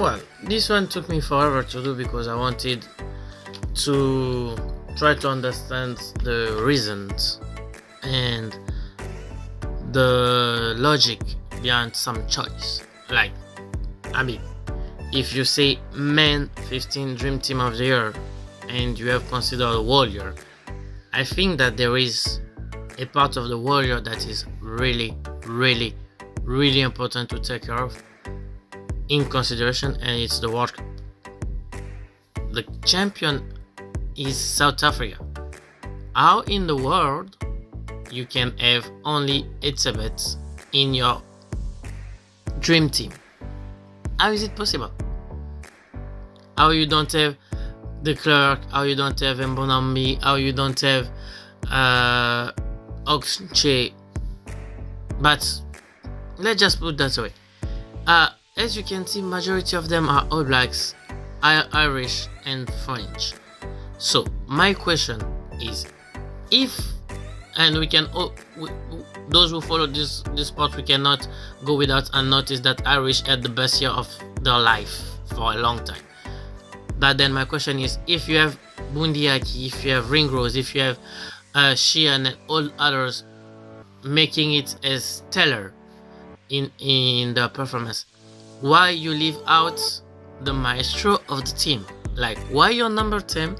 Well, this one took me forever to do because I wanted to try to understand the reasons and the logic behind some choice. Like, I mean, if you say men 15 dream team of the year and you have considered Warrior, I think that there is a part of the Warrior that is really, really, really important to take care of in consideration, and it's the World Cup. The champion is South Africa. How in the world you can have only Etzebeth in your dream team? How is it possible? How you don't have De Klerk? How you don't have Mbonambi? How you don't have Oxche? But let's just put that away. As you can see, majority of them are All Blacks, Irish and French. So my question is, if, and we can, those who follow this sport, we cannot go without and notice that Irish had the best year of their life for a long time. But then my question is, if you have Bundiaki, if you have Ringrose, if you have Sheehan and all others making it as stellar in the performance, why you leave out the maestro of the team? Like, why your number 10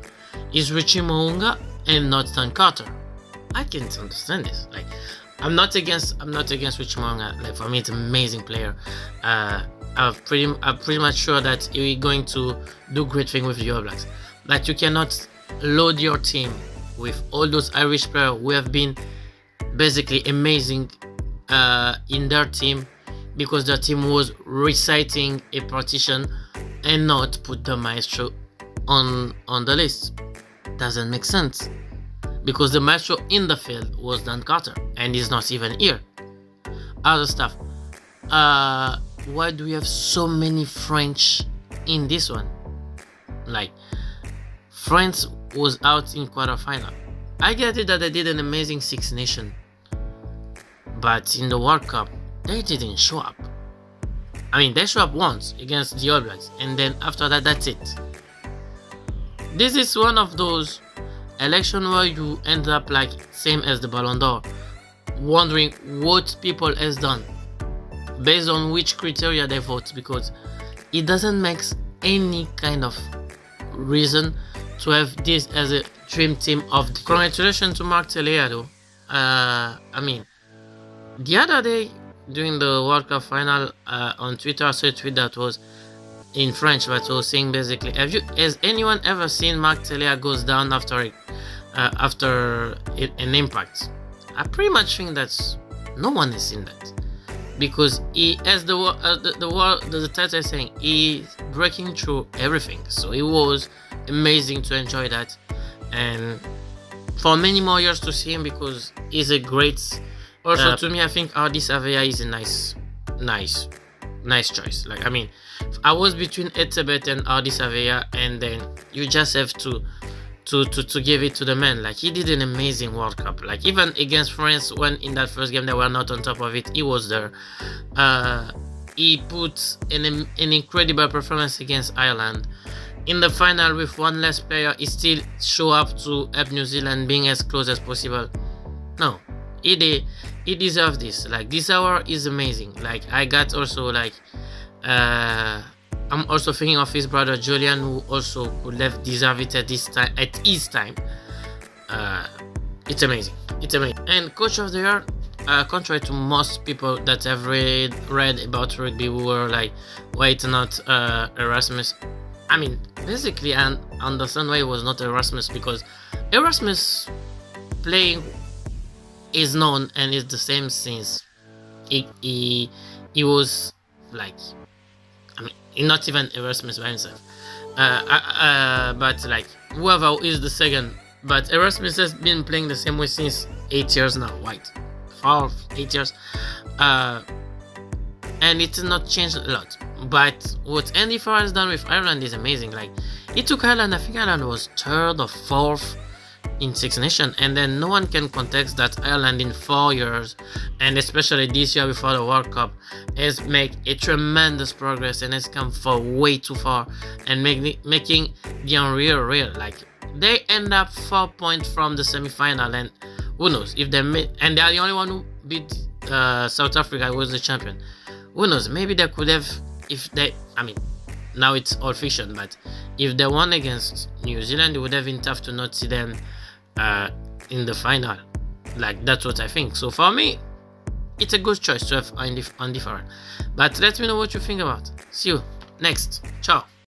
is Richie Mo'unga and not Dan Carter? I can't understand this. Like, I'm not against Richie Mo'unga. Like, for me, it's an amazing player. I'm pretty much sure that he's going to do great things with the All Blacks. But you cannot load your team with all those Irish players who have been basically amazing in their team, because their team was reciting a partition and not put the maestro on the list. Doesn't make sense, because the maestro in the field was Dan Carter and he's not even here. Other stuff. Why do we have so many French in this one? Like, France was out in quarterfinal. I get it that they did an amazing Six Nation, but in the World Cup they didn't show up. I mean, they show up once against the All Blacks, and then after that, that's it. This is one of those elections where you end up like same as the Ballon d'Or, wondering what people has done, based on which criteria they vote, because it doesn't make any kind of reason to have this as a dream team of the... Congratulations to Mark Telea though. I mean, the other day during the World Cup final, on Twitter I saw a tweet that was in French, but was saying basically, has anyone ever seen Mark Telea goes down after an impact? I pretty much think that no one has seen that, because he, as the title is saying, he's breaking through everything. So it was amazing to enjoy that, and for many more years to see him, because he's a great... Also, to me, I think Ardie Savea is a nice choice. Like, I mean, I was between Etzebeth and Ardie Savea, and then you just have to give it to the man. Like, he did an amazing World Cup. Like, even against France, when in that first game they were not on top of it, he was there. He put an incredible performance against Ireland. In the final, with one less player, he still show up to help New Zealand being as close as possible. No, he deserves this. Like, this hour is amazing. Like, I got also like I'm also thinking of his brother Julian, who also could have deserved it at his time. It's amazing. And coach of the year, contrary to most people that have read about rugby who were like, wait, not Erasmus. I mean, basically, I understand why it was not Erasmus, because Erasmus playing is known and is the same since he was like, I mean, not even Erasmus by himself, but like whoever is the second. But Erasmus has been playing the same way since 8 years now, right? 8 years, and it's not changed a lot. But what Andy Farrell has done with Ireland is amazing. Like, he took Ireland, I think Ireland was third or fourth in Six Nations, and then no one can contest that Ireland in 4 years, and especially this year before the World Cup, has made a tremendous progress and has come for way too far and making the unreal real. Like, they end up 4 points from the semi-final, and who knows if they and they are the only one who beat South Africa, who was the champion. Who knows? Maybe they could have, if they, I mean, now it's all fiction, but if they won against New Zealand, it would have been tough to not see them in the final. Like, that's what I think. So for me, it's a good choice to have undifferent. But let me know what you think about. See you next. Ciao.